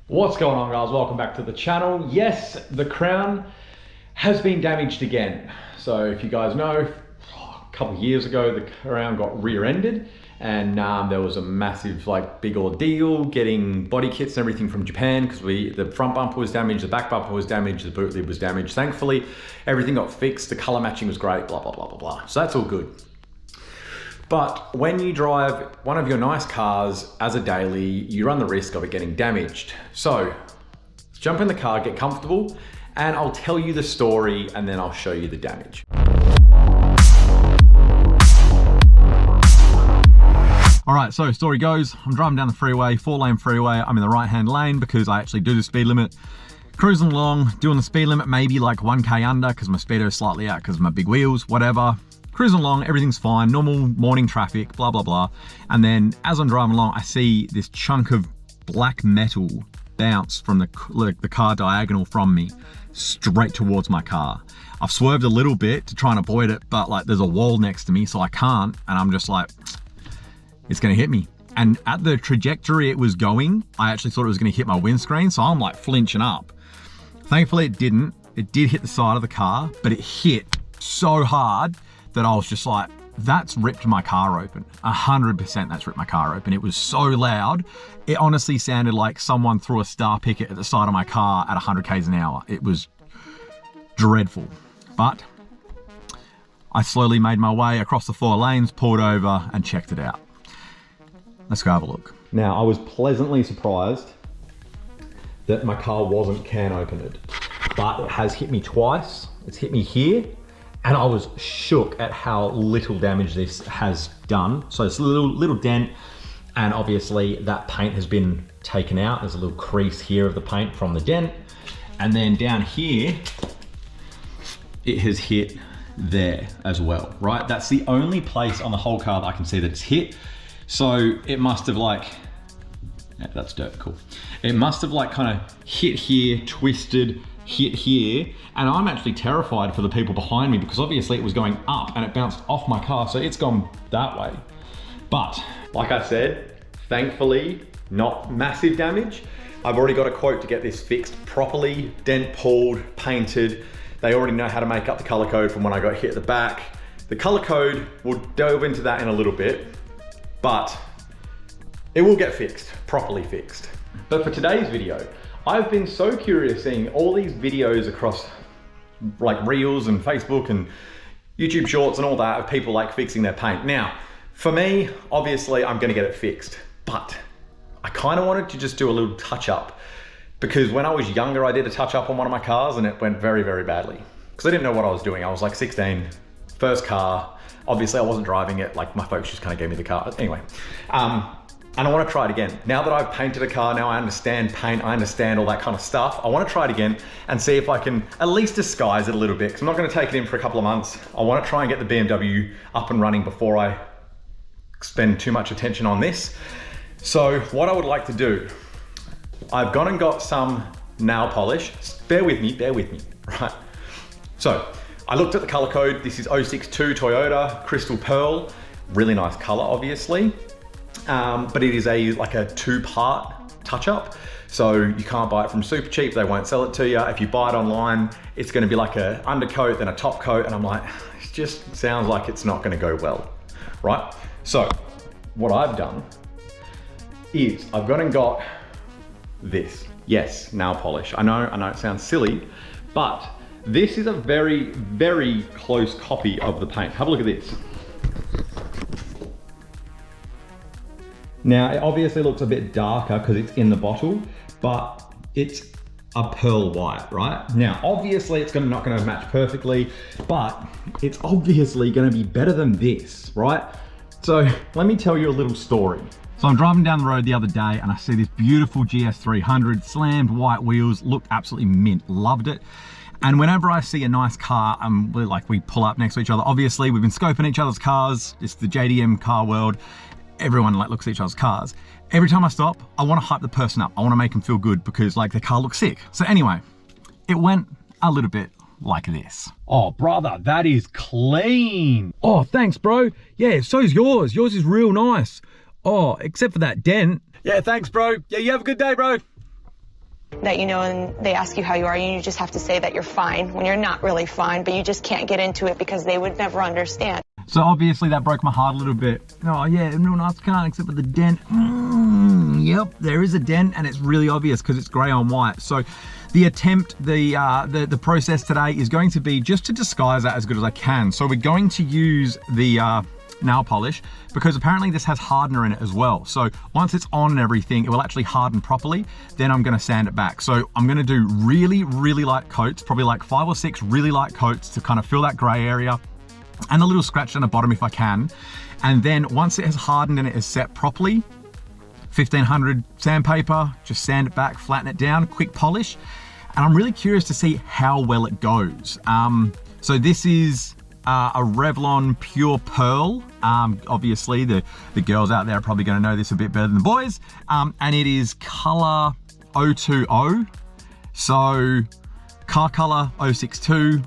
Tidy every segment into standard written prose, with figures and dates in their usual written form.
What's going on, guys? Welcome back to the channel. Yes, the crown has been damaged again. So if you guys know, a couple of years ago, the crown got rear-ended and there was a massive, big ordeal getting body kits and everything from Japan because the front bumper was damaged, the back bumper was damaged, the boot lid was damaged. Thankfully, everything got fixed. The color matching was great, blah, blah, blah, blah, blah. So that's all good. But when you drive one of your nice cars as a daily, you run the risk of it getting damaged. So let's jump in the car, get comfortable, and I'll tell you the story and then I'll show you the damage. All right, so story goes, I'm driving down the freeway, 4-lane freeway. I'm in the right-hand lane because I actually do the speed limit. Cruising along, doing the speed limit, maybe like 1K under because my speedo is slightly out because of my big wheels, whatever. Cruising along, everything's fine, normal morning traffic, blah, blah, blah. And then as I'm driving along, I see this chunk of black metal bounce from the car diagonal from me straight towards my car. I've swerved a little bit to try and avoid it, but there's a wall next to me, so I can't. And I'm just like, it's gonna hit me. And at the trajectory it was going, I actually thought it was gonna hit my windscreen, so I'm like flinching up. Thankfully it didn't. It did hit the side of the car, but it hit so hard that I was just like, that's ripped my car open. 100% that's ripped my car open. It was so loud. It honestly sounded like someone threw a star picket at the side of my car at 100 k's an hour. It was dreadful. But I slowly made my way across the 4 lanes, pulled over and checked it out. Let's go have a look. Now, I was pleasantly surprised that my car wasn't can opened, but it has hit me twice. It's hit me here. And I was shook at how little damage this has done. So it's a little dent, and obviously that paint has been taken out. There's a little crease here of the paint from the dent. And then down here, it has hit there as well, right? That's the only place on the whole car that I can see that it's hit. So it must have yeah, that's dirt, cool. It must have kind of hit here, twisted, hit here, and I'm actually terrified for the people behind me because obviously it was going up and it bounced off my car, so it's gone that way. But like I said, thankfully not massive damage. I've already got a quote to get this fixed properly, dent pulled, painted. They already know how to make up the color code from when I got hit at the back. The color code, we'll delve into that in a little bit, but it will get fixed, properly fixed. But for today's video, I've been so curious seeing all these videos across Reels and Facebook and YouTube Shorts and all that of people fixing their paint. Now, for me, obviously I'm gonna get it fixed, but I kind of wanted to just do a little touch up because when I was younger, I did a touch up on one of my cars and it went very, very badly because I didn't know what I was doing. I was 16, first car. Obviously I wasn't driving it, my folks just kind of gave me the car. Anyway, and I want to try it again. Now that I've painted a car, now I understand paint, I understand all that kind of stuff. I want to try it again and see if I can at least disguise it a little bit, because I'm not going to take it in for a couple of months. I want to try and get the BMW up and running before I spend too much attention on this. So what I would like to do, I've gone and got some nail polish. Bear with me, right? So I looked at the color code. This is 062 Toyota Crystal Pearl. Really nice color, obviously. But it is a 2-part touch-up. So you can't buy it from super cheap, they won't sell it to you. If you buy it online, it's gonna be a undercoat, then a top coat, and I'm like, it just sounds like it's not gonna go well, right? So what I've done is I've gone and got this. Yes, nail polish. I know it sounds silly, but this is a very, very close copy of the paint. Have a look at this. Now, it obviously looks a bit darker because it's in the bottle, but it's a pearl white, right? Now, obviously it's not gonna match perfectly, but it's obviously gonna be better than this, right? So let me tell you a little story. So I'm driving down the road the other day and I see this beautiful GS300, slammed white wheels, looked absolutely mint, loved it. And whenever I see a nice car, we pull up next to each other. Obviously, we've been scoping each other's cars. It's the JDM car world. Everyone looks at each other's cars. Every time I stop, I want to hype the person up. I want to make them feel good because their car looks sick. So anyway, it went a little bit like this. Oh, brother, that is clean. Oh, thanks, bro. Yeah, so's yours. Yours is real nice. Oh, except for that dent. Yeah, thanks, bro. Yeah, you have a good day, bro. that you know, and they ask you how you are, and you just have to say that you're fine when you're not really fine, but you just can't get into it because they would never understand. So obviously that broke my heart a little bit. Oh yeah, everyone else can't except for the dent. Yep, there is a dent and it's really obvious because it's grey on white. So the attempt, the process today is going to be just to disguise that as good as I can. So we're going to use the nail polish because apparently this has hardener in it as well. So once it's on and everything, it will actually harden properly. Then I'm going to sand it back. So I'm going to do really, really light coats, probably like 5 or 6 really light coats to kind of fill that grey area, and a little scratch down the bottom if I can. And then once it has hardened and it is set properly, 1500 sandpaper, just sand it back, flatten it down, quick polish. And I'm really curious to see how well it goes. So this is a Revlon Pure Pearl. Obviously the girls out there are probably gonna know this a bit better than the boys. And it is color 020. So car color 062.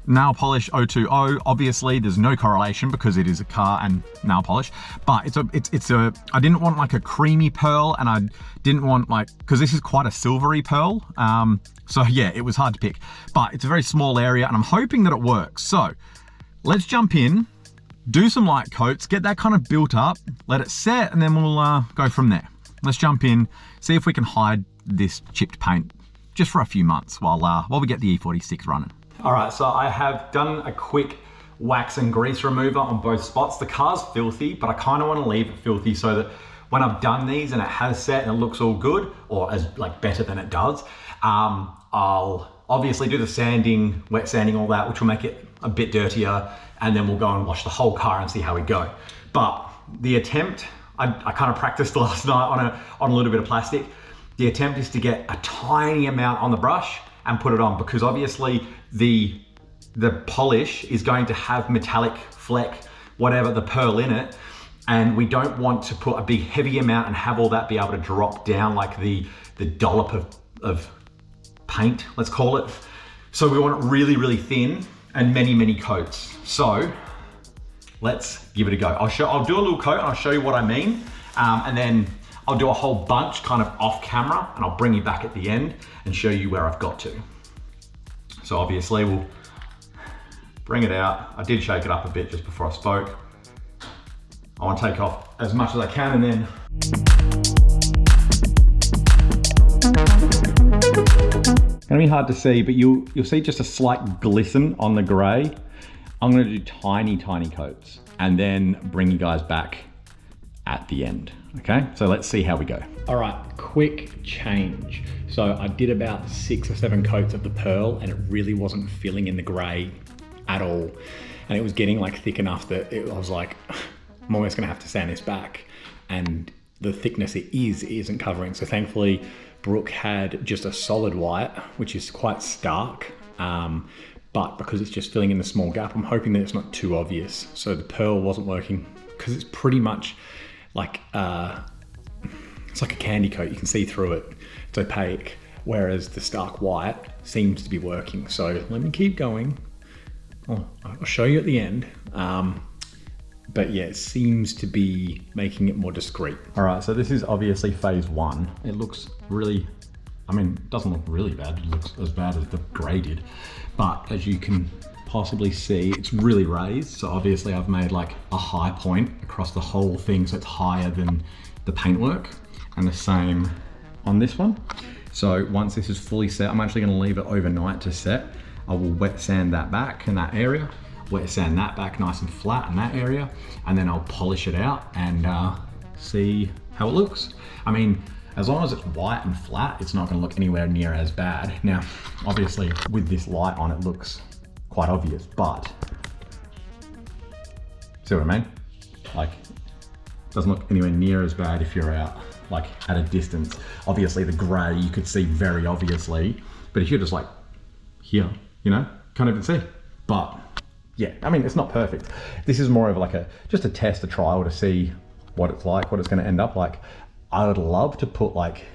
Nail polish 020. Obviously there's no correlation because it is a car and nail polish, but I didn't want like a creamy pearl, and I didn't want like, because this is quite a silvery pearl. So yeah, it was hard to pick, but it's a very small area and I'm hoping that it works. So let's jump in, do some light coats, get that kind of built up, let it set, and then we'll go from there. Let's jump in, see if we can hide this chipped paint just for a few months while we get the E46 running. All right, so I have done a quick wax and grease remover on both spots. The car's filthy, but I kind of want to leave it filthy so that when I've done these and it has set and it looks all good, or as like better than it does, I'll obviously do the sanding, wet sanding, all that, which will make it a bit dirtier, and then we'll go and wash the whole car and see how we go. But the attempt, I kind of practiced last night on a little bit of plastic. The attempt is to get a tiny amount on the brush and put it on, because obviously the polish is going to have metallic fleck, whatever, the pearl in it, and we don't want to put a big heavy amount and have all that be able to drop down like the dollop of paint, let's call it. So we want it really, really thin and many, many coats. So let's give it a go. I'll do a little coat and I'll show you what I mean, and then I'll do a whole bunch kind of off camera, and I'll bring you back at the end and show you where I've got to. So obviously we'll bring it out. I did shake it up a bit just before I spoke. I want to take off as much as I can, and then it's gonna be hard to see, but you'll see just a slight glisten on the gray. I'm gonna do tiny, tiny coats and then bring you guys back at the end. Okay, so let's see how we go. All right, quick change. So I did about 6 or 7 coats of the pearl, and it really wasn't filling in the gray at all. And it was getting like thick enough that I was like, I'm almost gonna have to sand this back. And the thickness it isn't covering. So thankfully, Brooke had just a solid white, which is quite stark. But because it's just filling in the small gap, I'm hoping that it's not too obvious. So the pearl wasn't working, because it's pretty much like, it's like a candy coat. You can see through it, it's opaque. Whereas the stark white seems to be working. So let me keep going. I'll show you at the end. But yeah, it seems to be making it more discreet. All right, so this is obviously phase 1. It looks really, I mean, it doesn't look really bad. It looks as bad as the gray did. But as you can possibly see, it's really raised. So obviously I've made like a high point across the whole thing, so it's higher than the paintwork, and the same on this one. So once this is fully set, I'm actually gonna leave it overnight to set. I will wet sand that back in that area, wet sand that back nice and flat in that area, and then I'll polish it out and see how it looks. I mean, as long as it's white and flat, it's not gonna look anywhere near as bad. Now, obviously with this light on, it looks quite obvious, but see what I mean? Like, it doesn't look anywhere near as bad if you're out like at a distance. Obviously the gray you could see very obviously, but if you're just like here, you know, can't even see. But yeah, I mean, it's not perfect. This is more of like just a test, a trial to see what it's like, what it's gonna end up like. I would love to put like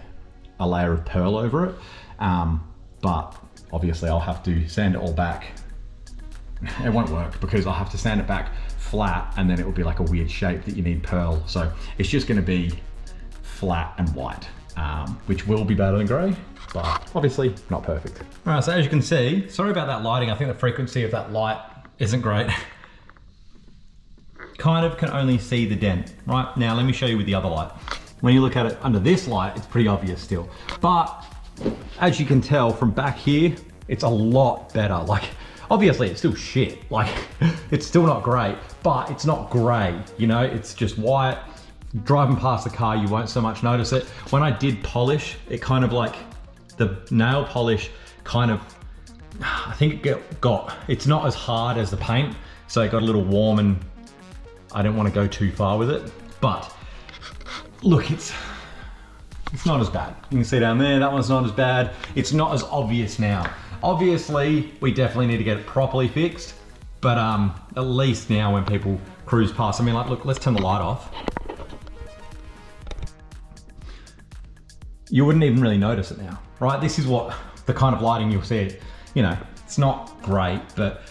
a layer of pearl over it, but obviously I'll have to sand it all back. It won't work because I'll have to sand it back flat, and then it will be like a weird shape that you need pearl. So it's just gonna be flat and white. which will be better than grey, but obviously not perfect. All right, so as you can see, sorry about that lighting. I think the frequency of that light isn't great. Kind of can only see the dent. Right, now let me show you with the other light. When you look at it under this light, it's pretty obvious still. But as you can tell from back here, it's a lot better. Like, obviously it's still shit. Like, it's still not great, but it's not gray, you know? It's just white. Driving past the car, you won't so much notice it. When I did polish, it kind of like, the nail polish kind of, I think it got, it's not as hard as the paint, so it got a little warm and I didn't want to go too far with it. But look, it's not as bad. You can see down there, that one's not as bad. It's not as obvious now. Obviously, we definitely need to get it properly fixed, but at least now when people cruise past, I mean, like, look, let's turn the light off. You wouldn't even really notice it now, right? This is what the kind of lighting you'll see. You know, it's not great, but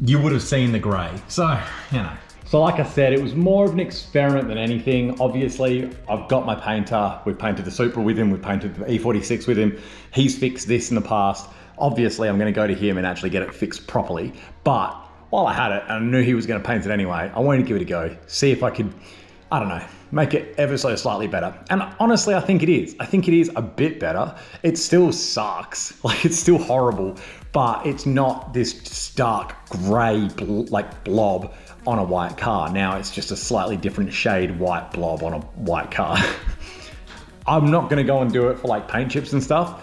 you would have seen the gray. So, you know. So like I said, it was more of an experiment than anything. Obviously, I've got my painter. We've painted the Supra with him. We've painted the E46 with him. He's fixed this in the past. Obviously, I'm gonna go to him and actually get it fixed properly. But while I had it, and I knew he was gonna paint it anyway, I wanted to give it a go. See if I could, I don't know, make it ever so slightly better. And honestly, I think it is. I think it is a bit better. It still sucks. Like, it's still horrible, but it's not this stark gray blob on a white car. Now it's just a slightly different shade white blob on a white car. I'm not gonna go and do it for like paint chips and stuff.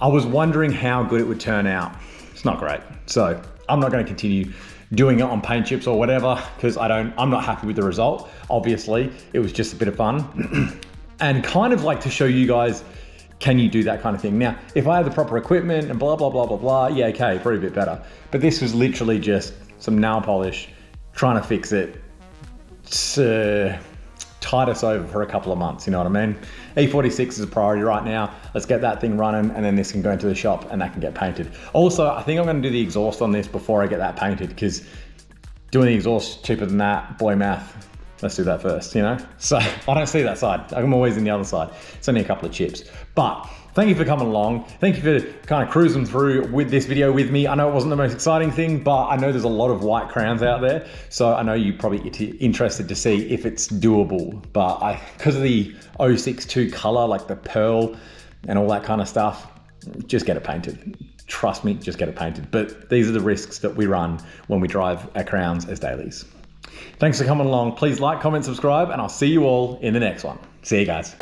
I was wondering how good it would turn out. It's not great. So I'm not gonna continue doing it on paint chips or whatever, because I'm not happy with the result. Obviously, it was just a bit of fun. And kind of like to show you guys, can you do that kind of thing? Now, if I had the proper equipment and blah, blah, blah, blah, blah, yeah, okay, probably a bit better. But this was literally just some nail polish, trying to fix it, tide us over for a couple of months, you know what I mean? E46 is a priority right now. Let's get that thing running, and then this can go into the shop and that can get painted. Also, I think I'm gonna do the exhaust on this before I get that painted, because doing the exhaust cheaper than that, boy math, let's do that first, you know? So I don't see that side. I'm always in the other side. It's only a couple of chips. But thank you for coming along. Thank you for kind of cruising through with this video with me. I know it wasn't the most exciting thing, but I know there's a lot of white crowns out there. So I know you probably get interested to see if it's doable. But because of the 062 color, like the pearl and all that kind of stuff, just get it painted. Trust me, just get it painted. But these are the risks that we run when we drive our crowns as dailies. Thanks for coming along. Please like, comment, subscribe, and I'll see you all in the next one. See you guys.